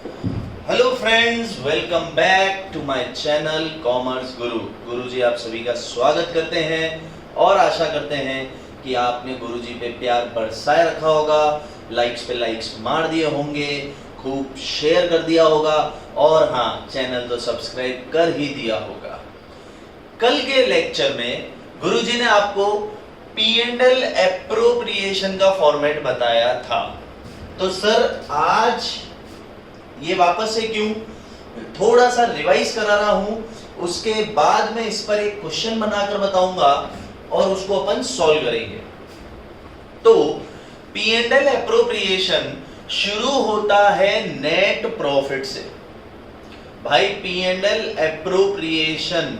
Hello friends, welcome back to my channel commerce guru. गुरुजी आप सभी का स्वागत करते हैं और आशा करते हैं कि आपने गुरुजी पे प्यार बरसाए रखा होगा, लाइक्स पे लाइक्स मार दिए होंगे, खूब शेयर कर दिया होगा और हाँ, चैनल तो सब्सक्राइब कर ही दिया होगा। कल के लेक्चर में गुरुजी ने आपको P&L एप्रोप्रिएशन का फॉर्मेट बताया था। तो सर आज ये वापस से क्यों थोड़ा सा रिवाइज करा रहा हूं, उसके बाद में इस पर एक क्वेश्चन बनाकर बताऊंगा और उसको अपन सॉल्व करेंगे। तो P&L एप्रोप्रिएशन शुरू होता है नेट प्रॉफिट से। भाई P&L एप्रोप्रिएशन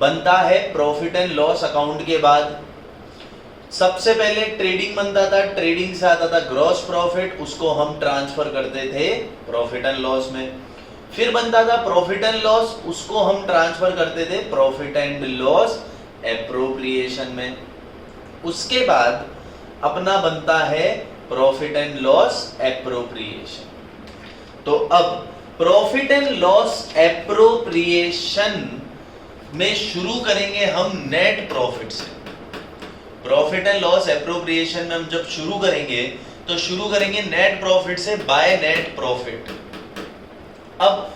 बनता है प्रॉफिट एंड लॉस अकाउंट के बाद। सबसे पहले ट्रेडिंग बनता था, ट्रेडिंग से आता था ग्रॉस प्रॉफिट, उसको हम ट्रांसफर करते थे प्रॉफिट एंड लॉस में। फिर बनता था प्रॉफिट एंड लॉस, उसको हम ट्रांसफर करते थे प्रॉफिट एंड लॉस एप्रोप्रिएशन में। उसके बाद अपना बनता है प्रॉफिट एंड लॉस एप्रोप्रिएशन। तो अब प्रॉफिट एंड लॉस एप्रोप्रिएशन में शुरू करेंगे हम नेट प्रॉफिट से। प्रॉफिट एंड लॉस एप्रोप्रिएशन में हम जब शुरू करेंगे तो शुरू करेंगे नेट प्रॉफिट से बाय नेट प्रॉफिट। अब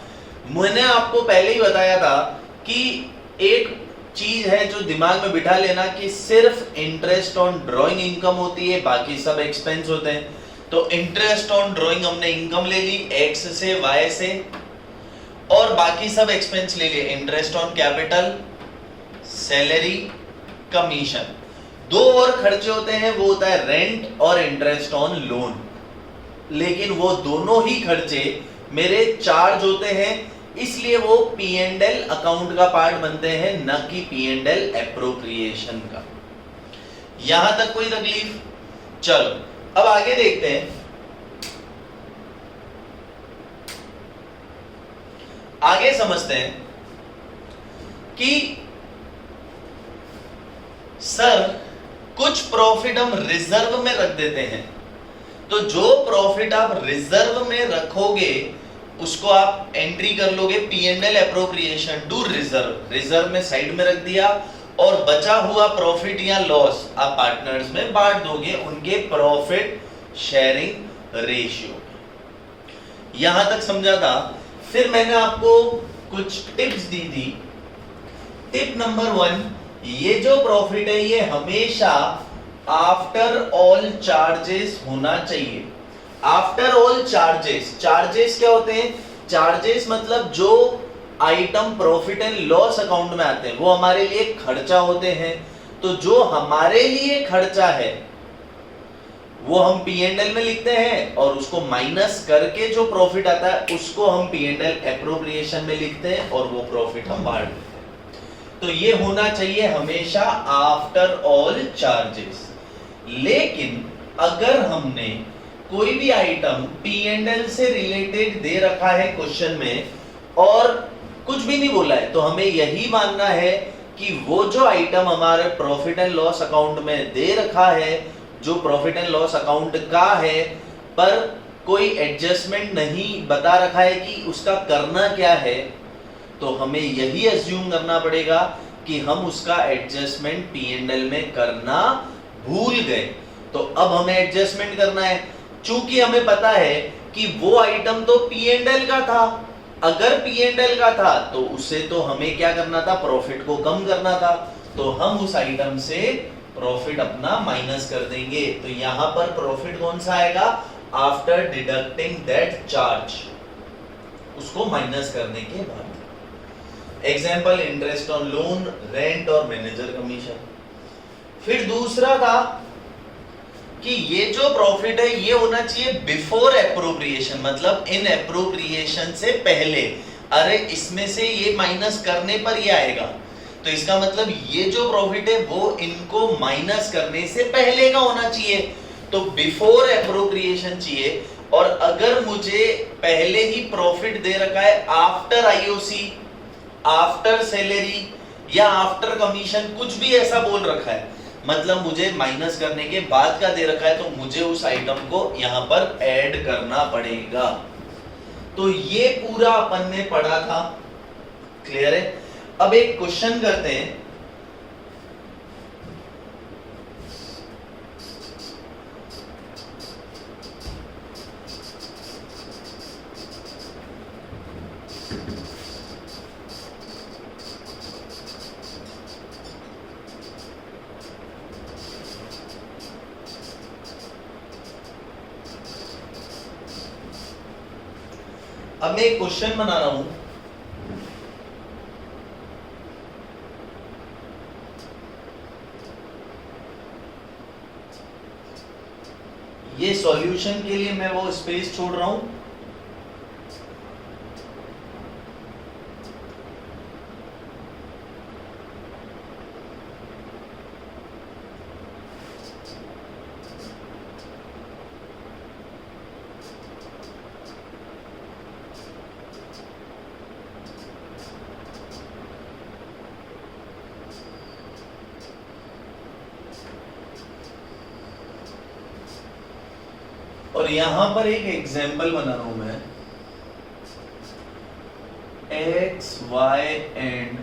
मैंने आपको पहले ही बताया था कि एक चीज है जो दिमाग में बिठा लेना कि सिर्फ इंटरेस्ट ऑन ड्रॉइंग इनकम होती है, बाकी सब एक्सपेंस होते हैं। तो इंटरेस्ट ऑन ड्रॉइंग हमने इनकम ले ली एक्स से वाई से, और बाकी सब एक्सपेंस ले लिए interest on capital, salary, commission. दो और खर्चे होते हैं, वो होता है रेंट और इंटरेस्ट ऑन लोन। लेकिन वो दोनों ही खर्चे मेरे चार्ज होते हैं, इसलिए वो P&L अकाउंट का पार्ट बनते हैं, न कि P&L एप्रोप्रिएशन का। यहां तक कोई तकलीफ? चलो अब आगे देखते हैं। आगे समझते हैं कि सर कुछ प्रॉफिट हम रिजर्व में रख देते हैं। तो जो प्रॉफिट आप रिजर्व में रखोगे उसको आप एंट्री कर लोगे P&L appropriation to reserve. Reserve में साइड में रख दिया और बचा हुआ प्रॉफिट या लॉस आप पार्टनर्स में बांट दोगे उनके प्रॉफिट शेयरिंग रेशियो। यहां तक समझा था। फिर मैंने आपको कुछ टिप्स दी थी। टिप नंबर 1, ये जो प्रॉफिट है ये हमेशा आफ्टर ऑल चार्जेस होना चाहिए। आफ्टर ऑल चार्जेस, चार्जेस क्या होते हैं? चार्जेस मतलब जो item profit and loss account में आते हैं वो हमारे लिए खर्चा होते हैं। तो जो हमारे लिए खर्चा है वो हम P&L में लिखते हैं और उसको माइनस करके जो प्रॉफिट आता है उसको हम P&L एप्रोप्रिएशन में लिखते हैं और वो प्रॉफिट हम बांट देते हैं। तो ये होना चाहिए हमेशा आफ्टर ऑल चार्जेस। लेकिन अगर हमने कोई भी आइटम P&L से रिलेटेड दे रखा है क्वेश्चन में और कुछ भी नहीं बोला है, तो हमें यही मानना है कि वो जो आइटम हमारे प्रॉफिट एंड लॉस अकाउंट में दे रखा है, जो प्रॉफिट एंड लॉस अकाउंट का है, पर कोई एडजस्टमेंट नहीं बता रखा है कि उसका करना क्या है, तो हमें यही अज्यूम करना पड़ेगा कि हम उसका एडजस्टमेंट P&L में करना भूल गए। तो अब हमें एडजस्टमेंट करना है। चूंकि हमें पता है कि वो आइटम तो P&L का था, अगर P&L का था तो उससे तो हमें क्या करना था? प्रॉफिट को कम करना था। तो हम उस आइटम से प्रॉफिट अपना माइनस कर देंगे। तो यहां पर प्रॉफिट कौन सा आएगा? आफ्टर डिडक्टिंग दैट चार्ज, उसको माइनस करने के बाद। Example interest on loan, rent और मैनेजर कमीशन। फिर दूसरा था कि ये जो प्रॉफिट है ये होना चाहिए बिफोर एप्रोप्रिएशन, मतलब इन एप्रोप्रिएशन से पहले। अरे इसमें से ये माइनस करने पर ये आएगा, तो इसका मतलब ये जो प्रॉफिट है वो इनको माइनस करने से पहले का होना चाहिए। तो बिफोर एप्रोप्रिएशन चाहिए। और अगर मुझे पहले ही प्रॉफिट दे रखा है आफ्टर आईओसी, आफ्टर सैलरी या आफ्टर कमीशन, कुछ भी ऐसा बोल रखा है, मतलब मुझे माइनस करने के बाद का दे रखा है, तो मुझे उस आइटम को यहां पर ऐड करना पड़ेगा। तो ये पूरा अपन ने पढ़ा था, क्लियर है। अब एक क्वेश्चन करते हैं, अब मैं एक क्वेश्चन बना रहा हूं, ये सॉल्यूशन के लिए मैं वो स्पेस छोड़ रहा हूं। और यहां पर एक एग्जाम्पल बना रहा हूं मैं, X Y and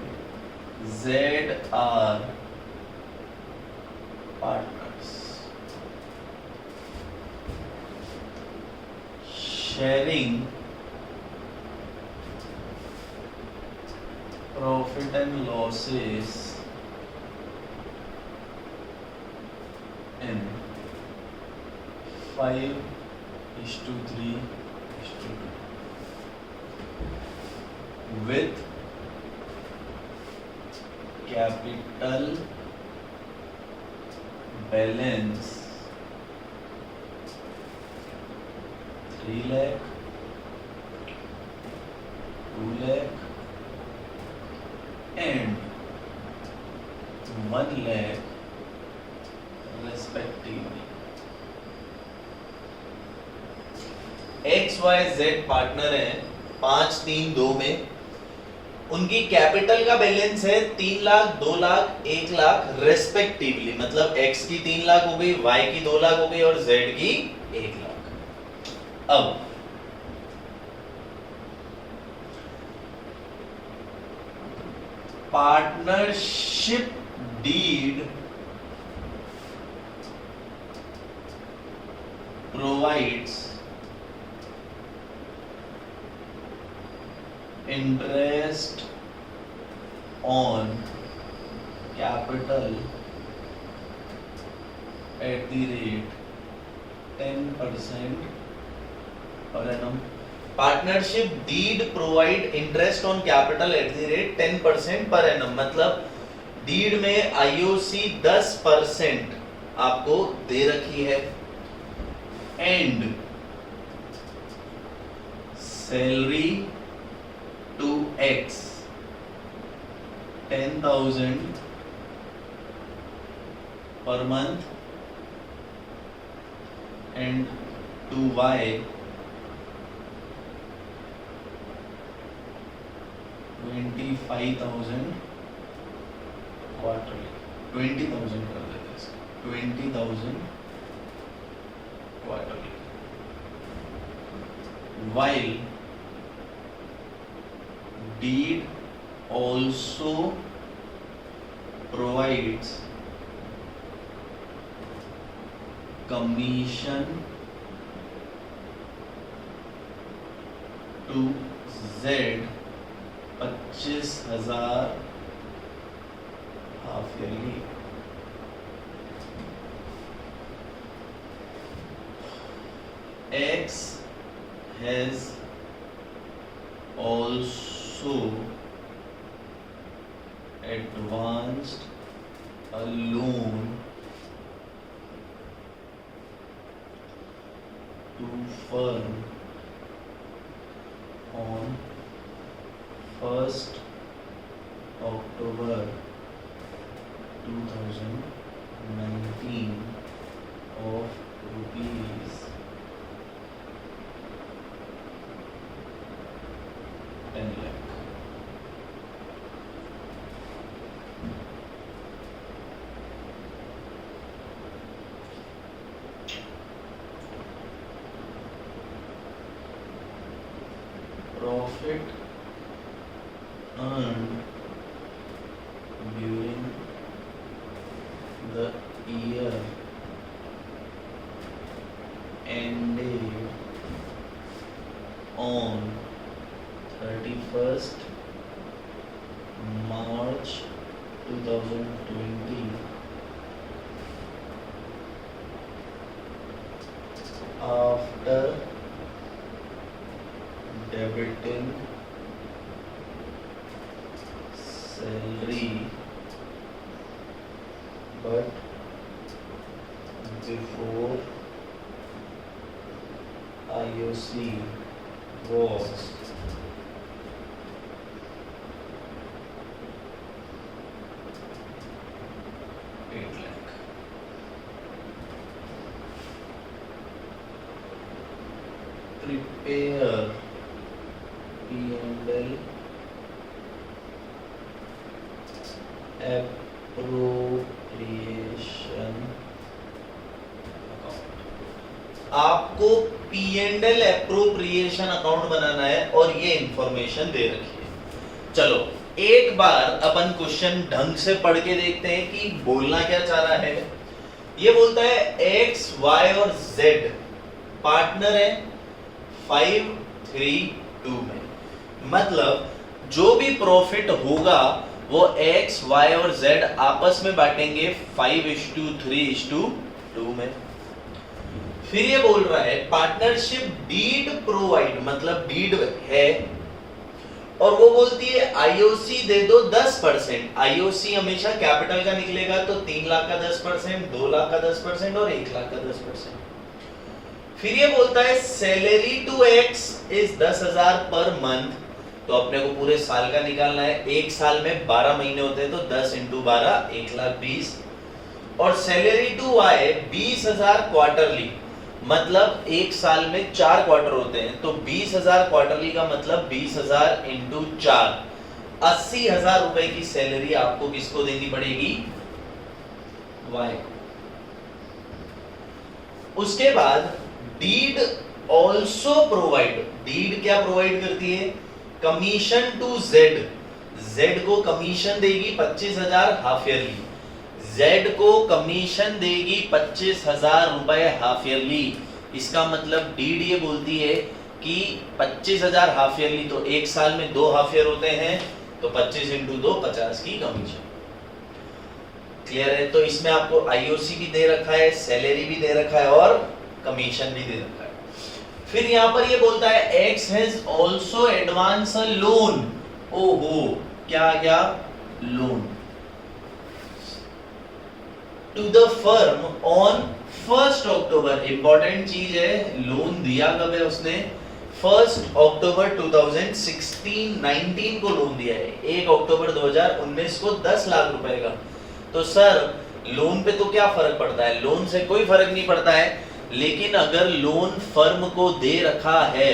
Z are partners sharing profit and losses in 5:3:2 with capital balance 3 lakh, 2 lakh and 1 lakh respectively. X Y जेड पार्टनर है 5-3-2 में, उनकी कैपिटल का बैलेंस है 3 लाख, 2 लाख, 1 लाख रेस्पेक्टिवली, मतलब एक्स की 3 लाख हो गई, वाई की 2 लाख हो गई और जेड की 1 लाख। अब partnership deed provides interest on capital at the rate 10% per annum. Partnership deed provide interest on capital at the rate 10% per annum, मतलब डीड में आईओसी 10% आपको दे रखी है, and salary to X 10,000 per month and to Y 25,000 quarterly, 20,000 कर देते हैं, 20,000 quarterly, while deed also provides commission to Z 25,000 half yearly. X has also advanced a loan to firm on 1st October 2019 of rupees 10 lakh. profit earned during the year ended on 31st March 2020 after debiting salary but before IOC was prepare P&L appropriation account। आपको P&L appropriation account बनाना है और ये information दे रखी है। चलो एक बार अपन question ढंग से पढ़ के देखते हैं कि बोलना क्या चाह रहा है। ये बोलता है X, Y और Z पार्टनर है 5-3-2 में, मतलब जो भी प्रॉफिट होगा वो X, Y और Z आपस में बांटेंगे 5:3:2 में। फिर ये बोल रहा है पार्टनरशिप डीड प्रोवाइड, मतलब डीड है और वो बोलती है आईओसी दे दो 10%। आईओसी हमेशा कैपिटल का निकलेगा तो 3 लाख का 10%, 2 लाख का 10% और 1 लाख का 10%। फिर ये बोलता है salary to x is 10,000 per month, तो अपने को पूरे साल का निकालना है। एक साल में 12 महीने होते हैं तो 10 × 12 1,20,000 और सैलरी टू वाई 20,000 क्वार्टरली, मतलब एक साल में 4 क्वार्टर होते हैं तो 20,000 क्वार्टरली का मतलब 20,000 × 4 80,000 रुपए की सैलरी आपको किसको देनी पड़ेगी? वाई। उसके बाद डीड ऑल्सो प्रोवाइड, डीड क्या प्रोवाइड करती है? कमीशन टू जेड, जेड को कमीशन देगी 25,000 हाफ ईयरली, जेड को कमीशन देगी 25,000 रुपए हाफ ईयरली। इसका मतलब डीड ये बोलती है कि 25,000 हाफ ईयरली, तो एक साल में 2 हाफ ईयर होते हैं तो 25 × 2 50 की कमीशन। क्लियर है? तो इसमें आपको आईओसी भी दे रखा है, सैलरी भी दे रखा है और कमीशन भी दे रखा है। फिर यहां पर ये बोलता है X has also advance a loan. ओहो, क्या आ गया? Loan to the firm on 1 October. Important चीज है, लोन दिया कब है उसने? 1 अक्टूबर 2016-19 को लोन दिया है। 1 अक्टूबर 2019 को 10 लाख रुपए का। तो सर लोन पे तो क्या फर्क पड़ता है? लोन से कोई फर्क नहीं पड़ता है, लेकिन अगर लोन फर्म को दे रखा है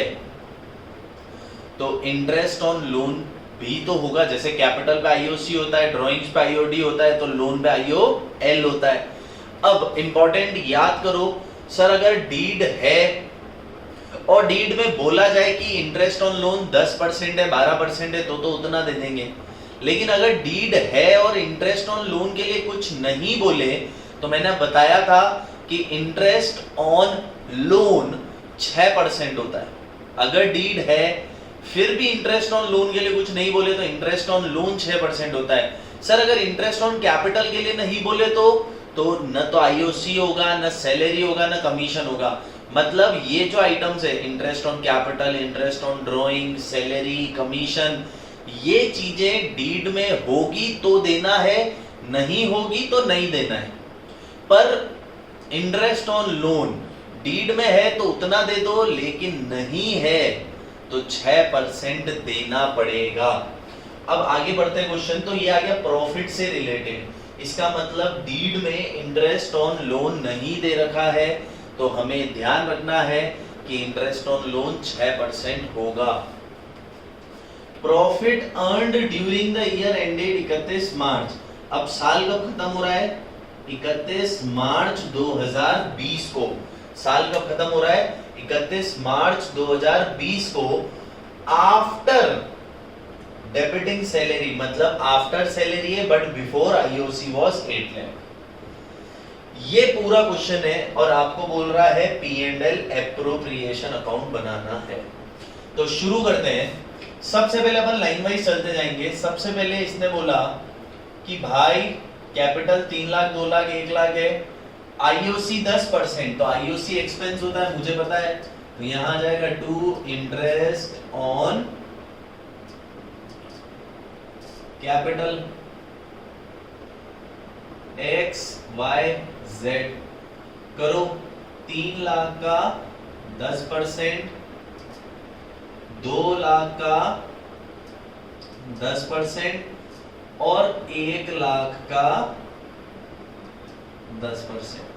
तो इंटरेस्ट ऑन लोन भी तो होगा। जैसे कैपिटल पे आईओसी होता है, ड्राइंग्स पे आईओडी होता है, तो लोन पे आईओएल होता है। अब इंपॉर्टेंट याद करो सर, अगर डीड है और डीड में बोला जाए कि इंटरेस्ट ऑन लोन 10% है, 12% है, तो उतना दे देंगे। लेकिन अगर डीड है और इंटरेस्ट ऑन लोन के लिए कुछ नहीं बोले, तो मैंने बताया था कि इंटरेस्ट ऑन लोन 6% होता है। अगर डीड है फिर भी इंटरेस्ट ऑन लोन के लिए कुछ नहीं बोले तो इंटरेस्ट ऑन लोन 6% होता है। सर अगर इंटरेस्ट ऑन कैपिटल के लिए नहीं बोले तो न तो आईओसी होगा, न सैलरी होगा, न कमीशन होगा। मतलब ये जो आइटम्स है, interest on capital, interest on drawing, salary, commission, ये चीजें डीड में होगी तो देना है, नहीं होगी तो नहीं देना है। पर इंटरेस्ट ऑन लोन डीड में है तो उतना दे दो, लेकिन नहीं है तो 6% देना पड़ेगा। अब आगे बढ़ते हैं क्वेश्चन। तो ये आ गया प्रॉफिट से रिलेटेड। इसका मतलब डीड में इंटरेस्ट ऑन लोन नहीं दे रखा है, तो हमें ध्यान रखना है कि इंटरेस्ट ऑन लोन 6% होगा। Profit earned during the year ended 31 मार्च। अब साल कब खत्म हो रहा है? 31 मार्च 2020 को। साल कब खत्म हो रहा है? 31 मार्च 2020 को। आफ्टर डेबिटिंग सैलरी, मतलब आफ्टर सैलरी है but before IOC was 8 lakh. ये पूरा क्वेश्चन है और आपको बोल रहा है P&L एप्रोप्रिएशन अकाउंट बनाना है। तो शुरू करते हैं। सबसे पहले अपन लाइन वाइज चलते जाएंगे। सबसे पहले इसने बोला कि भाई कैपिटल 3 लाख 2 लाख 1 लाख है, आईओसी 10%, तो आईओसी एक्सपेंस होता है मुझे पता है, तो यहां आ जाएगा to interest on capital X Y Z. करो 3 लाख का 10%, 2 लाख का 10% और 1 लाख का 10%।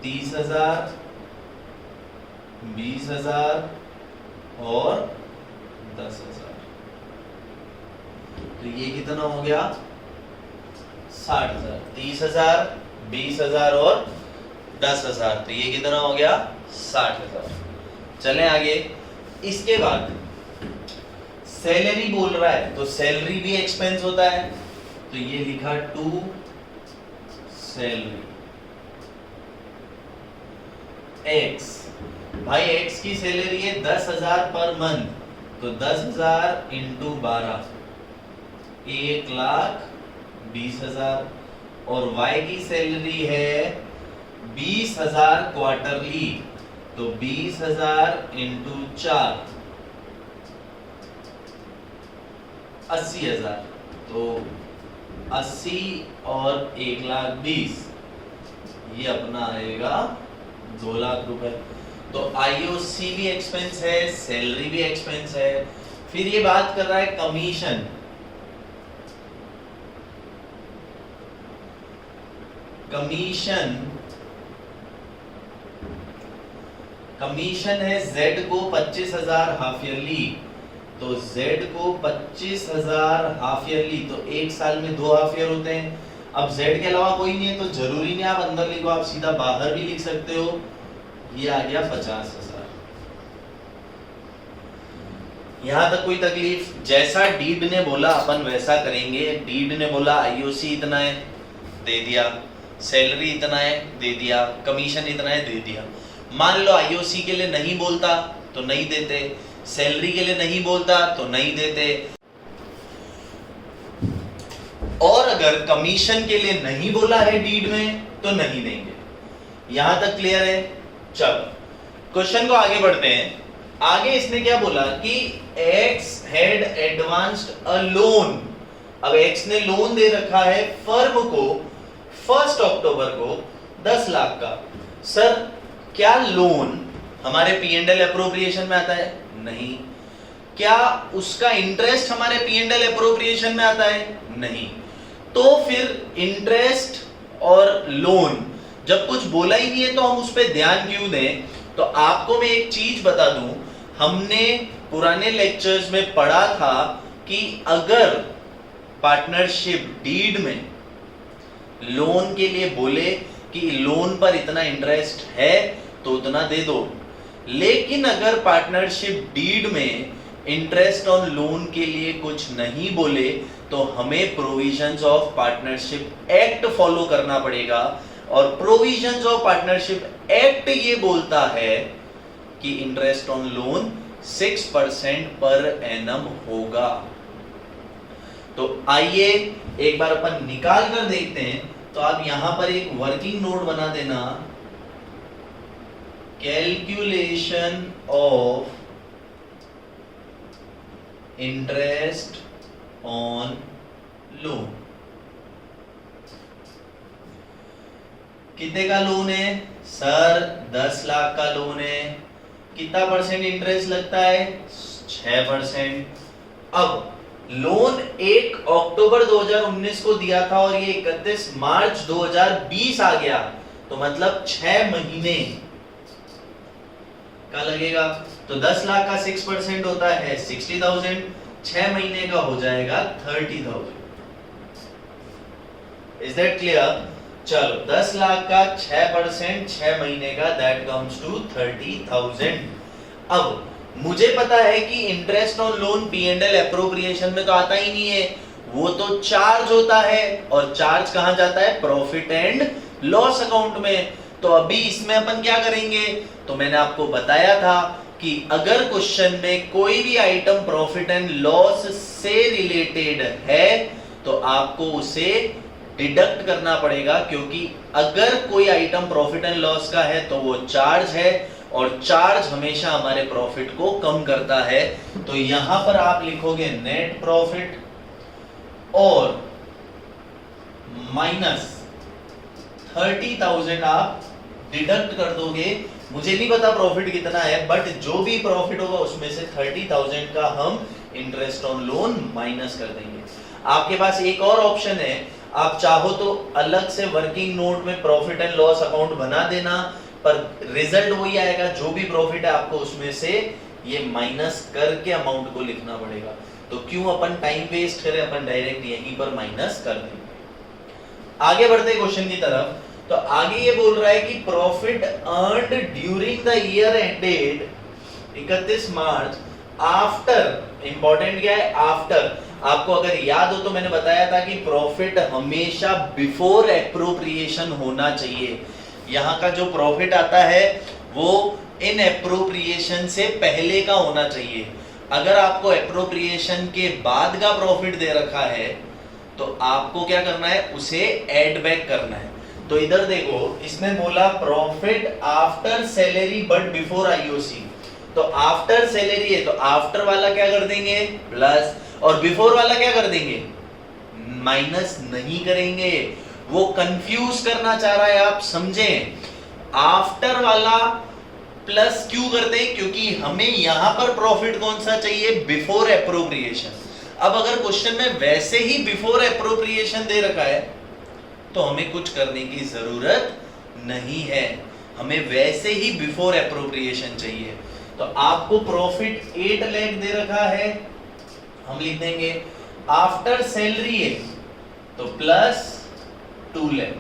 30,000, 20,000 और 10,000। तो ये कितना हो गया? 60,000। 30,000, 20,000 और 10,000, तो ये कितना हो गया? 60,000। चलें आगे। इसके बाद सैलरी बोल रहा है, तो सैलरी भी एक्सपेंस होता है, तो ये लिखा टू सैलरी एक्स। भाई एक्स की सैलरी है 10,000 पर मंथ, तो 10,000 इंटू 12, 1,20,000। और वाई की सैलरी है 20,000 क्वार्टरली, तो 20,000 इंटू 4, 80,000। तो 80 और 1,20,000, ये अपना आएगा 2 लाख रुपए। तो आईओसी भी एक्सपेंस है, सैलरी भी एक्सपेंस है। फिर ये बात कर रहा है कमीशन। कमीशन है जेड को 25,000 हाफ ईयरली, तो जेड को 25,000 हाफ ईयरली, तो एक साल में 2 हाफ ईयर होते हैं। अब जेड के अलावा कोई नहीं है, तो जरूरी नहीं आप अंदर लिखो, आप सीधा बाहर भी लिख सकते हो। ये आ गया 50,000। यहां तक कोई तकलीफ? जैसा डीड ने बोला अपन वैसा करेंगे। डीड ने बोला आईओसी इतना है, दे दिया, सैलरी इतना है, दे दिया, कमीशन इतना है, दे दिया। मान लो आईओसी के लिए नहीं बोलता तो नहीं देते, सैलरी के लिए नहीं बोलता तो नहीं देते, और अगर कमीशन के लिए नहीं बोला है डीड में तो नहीं देंगे। यहां तक क्लियर है? चलो क्वेश्चन को आगे बढ़ते हैं। आगे इसने क्या बोला कि x had advanced a loan. अब एक्स ने लोन दे रखा है फर्म को 1 अक्टूबर को 10 लाख का। सर क्या लोन हमारे P&L एप्रोप्रिएशन में आता है? नहीं। क्या उसका इंटरेस्ट हमारे P&L एप्रोप्रिएशन में आता है? नहीं। तो फिर इंटरेस्ट और लोन जब कुछ बोला ही नहीं है तो हम उस पर ध्यान क्यों दें? तो आपको मैं एक चीज बता दूं, हमने पुराने लेक्चर्स में पढ़ा था कि अगर पार्टनरशिप डीड में लोन के लिए बोले कि लोन पर इतना इंटरेस्ट है तो उतना दे दो, लेकिन अगर पार्टनरशिप डीड में इंटरेस्ट ऑन लोन के लिए कुछ नहीं बोले तो हमें provisions of partnership act follow करना पड़ेगा। और प्रोविजंस ऑफ पार्टनरशिप एक्ट ये बोलता है कि interest on loan 6% per annum होगा। तो आइए एक बार अपन निकाल कर देखते हैं। तो आप यहां पर एक वर्किंग नोट बना देना, calculation of interest on loan. कितने का लोन है? सर 10 लाख का लोन है। कितना परसेंट इंटरेस्ट लगता है? 6%। अब लोन 1 अक्टूबर 2019 को दिया था और ये 31 मार्च 2020 आ गया, तो मतलब 6 महीने का लगेगा। तो 10 लाख का 6% होता है 60,000, 6 महीने का हो जाएगा 30,000। Is that clear? चलो 10 लाख का 6%, 6 महीने का, दैट कम्स टू 30,000। अब मुझे पता है कि interest on loan P&L appropriation में तो आता ही नहीं है, वो तो चार्ज होता है, और चार्ज कहां जाता है? प्रॉफिट एंड लॉस अकाउंट में। तो अभी इसमें अपन क्या करेंगे? तो मैंने आपको बताया था कि अगर क्वेश्चन में कोई भी आइटम प्रॉफिट एंड लॉस से रिलेटेड है तो आपको उसे डिडक्ट करना पड़ेगा, क्योंकि अगर कोई आइटम प्रॉफिट एंड लॉस का है तो वो चार्ज है, और चार्ज हमेशा हमारे प्रॉफिट को कम करता है। तो यहां पर आप लिखोगे नेट प्रॉफिट और माइनस 30,000 आप डिडक्ट कर दोगे। मुझे नहीं पता प्रॉफिट कितना है, बट जो भी प्रॉफिट होगा उसमें से 30,000 का हम इंटरेस्ट ऑन लोन माइनस कर देंगे। आपके पास एक और ऑप्शन है, आप चाहो तो अलग से वर्किंग नोट में प्रॉफिट एंड लॉस अकाउंट बना देना, पर रिजल्ट वही आएगा, जो भी प्रॉफिट है आपको उसमें से ये माइनस करके अमाउंट को लिखना पड़ेगा। तो क्यों अपन टाइम वेस्ट करें, अपन डायरेक्ट यहीं पर माइनस कर देंगे। आगे बढ़ते क्वेश्चन की तरफ। तो आगे ये बोल रहा है कि profit earned during the year ended 31 March after, important क्या है? आफ्टर। आपको अगर याद हो तो मैंने बताया था कि प्रॉफिट हमेशा बिफोर एप्रोप्रिएशन होना चाहिए। यहाँ का जो प्रॉफिट आता है वो इन एप्रोप्रिएशन से पहले का होना चाहिए। अगर आपको एप्रोप्रिएशन के बाद का प्रॉफिट दे रखा है तो आपको क्या करना है? उसे ऐड बैक करना है। तो इधर देखो, इसने बोला profit after salary but before IOC. तो आफ्टर सैलरी है तो आफ्टर वाला क्या कर देंगे? प्लस, और बिफोर वाला क्या कर देंगे? माइनस नहीं करेंगे। वो कंफ्यूज करना चाह रहा है, आप समझें। आफ्टर वाला प्लस क्यों करते हैं? क्योंकि हमें यहां पर प्रॉफिट कौन सा चाहिए? Before appropriation. अब अगर क्वेश्चन में वैसे ही बिफोर एप्रोप्रिएशन दे रखा है तो हमें कुछ करने की जरूरत नहीं है, हमें वैसे ही बिफोर एप्रोप्रिएशन चाहिए। तो आपको प्रॉफिट 8 लाख दे रखा है, हम लिख देंगे आफ्टर सैलरी है तो प्लस 2 लाख।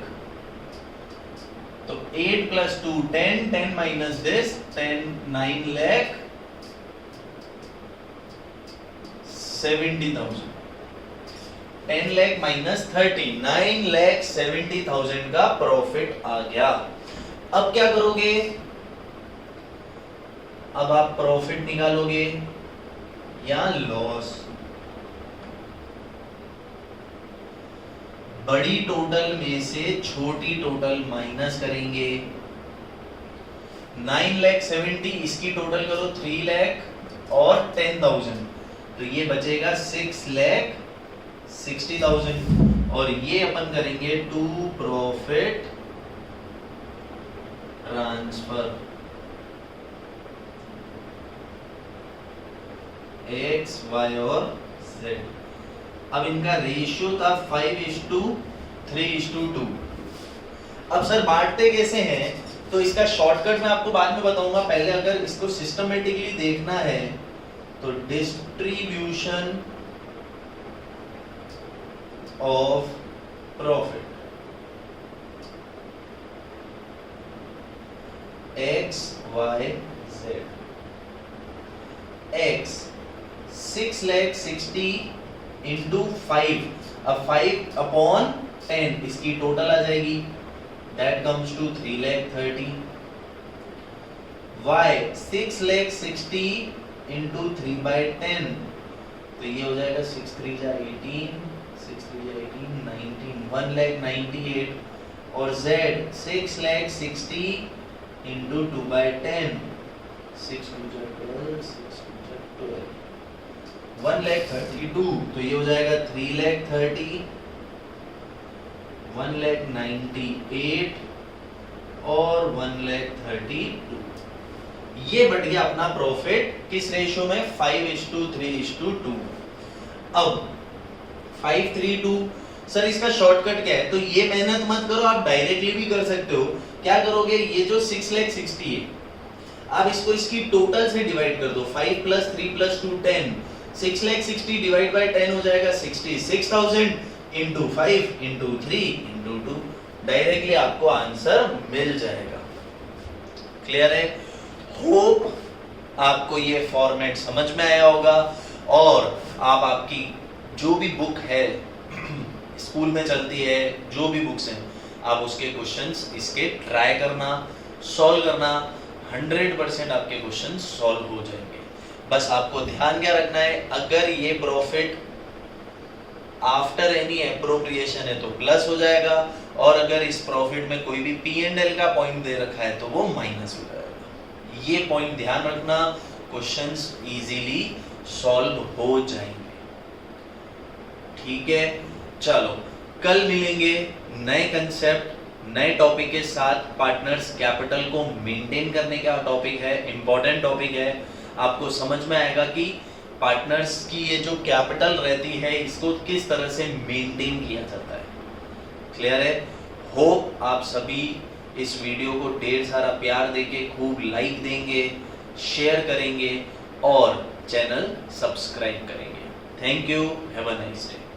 तो 8 plus 2 10, 10 minus this 10, 9 lakh 70,000। 10 lakh minus 30, 9 lakh 70,000 का प्रॉफिट आ गया। अब क्या करोगे? अब आप प्रॉफिट निकालोगे या लॉस? बड़ी टोटल में से छोटी टोटल माइनस करेंगे। 9 लाख 70, इसकी टोटल करो 3 लाख और 10,000, तो ये बचेगा 6 लाख 60,000। और ये अपन करेंगे to profit transfer X, Y और Z। अब इनका रेशियो था 5:3:2। अब सर बांटते कैसे हैं? तो इसका शॉर्टकट मैं आपको बाद में बताऊंगा। पहले अगर इसको सिस्टमेटिकली देखना है तो distribution of profit X, Y, Z। X 6 lakh 60 into 5, अब 5/10 इसकी टोटल आ जाएगी, that comes to 3 lakh 30। Y 6 lakh 60 into 3/10, तो ये हो जाएगा 6 3 जा 18, 6 3 जा 18, 19, 1 लाख 98। और Z 6 लाख 60 इंटू 2/10, 6 2 जा 12, 6 2 जा 12, 1 लाख 32, तो ये हो जाएगा 3 लाख 30, 1 लाख 98 और 1 लाख 32। ये बढ़ गया अपना प्रॉफिट किस रेशियो में? 5:3:2। अब 5:3:2, सर इसका शॉर्टकट क्या है? तो ये मेहनत मत करो, आप डायरेक्टली भी कर सकते हो। क्या करोगे? ये जो 6 लाख 60 है, आप इसको इसकी टोटल से डिवाइड कर दो। 5 + 3 + 2 10, 6 लाख 60 डिवाइड बाय 10 हो जाएगा 66,000 इंटू 5 इंटू 3 इंटू 2, डायरेक्टली आपको आंसर मिल जाएगा। क्लियर है? होप आपको ये फॉर्मेट समझ में आया होगा और आप आपकी जो भी बुक है स्कूल में चलती है, जो भी बुक्स हैं, आप उसके क्वेश्चंस इसके ट्राई करना, सॉल्व करना, 100% आपके क्वेश्चन सॉल्व हो जाएंगे। बस आपको ध्यान क्या रखना है, अगर ये प्रॉफिट आफ्टर एनी एप्रोप्रिएशन है तो प्लस हो जाएगा, और अगर इस प्रॉफिट में कोई भी P&L का पॉइंट दे रखा है तो वो माइनस हो जाएगा। ये पॉइंट ध्यान रखना, क्वेश्चंस इजीली सॉल्व हो जाएंगे। ठीक है, चलो कल मिलेंगे नए कंसेप्ट, नए टॉपिक के साथ। पार्टनर्स कैपिटल को मेंटेन करने का टॉपिक है, इंपॉर्टेंट टॉपिक है। आपको समझ में आएगा कि पार्टनर्स की ये जो कैपिटल रहती है इसको किस तरह से मेंटेन किया जाता है। क्लियर है? होप आप सभी इस वीडियो को ढेर सारा प्यार देके खूब लाइक देंगे, शेयर करेंगे और चैनल सब्सक्राइब करेंगे। Thank you, have a nice day.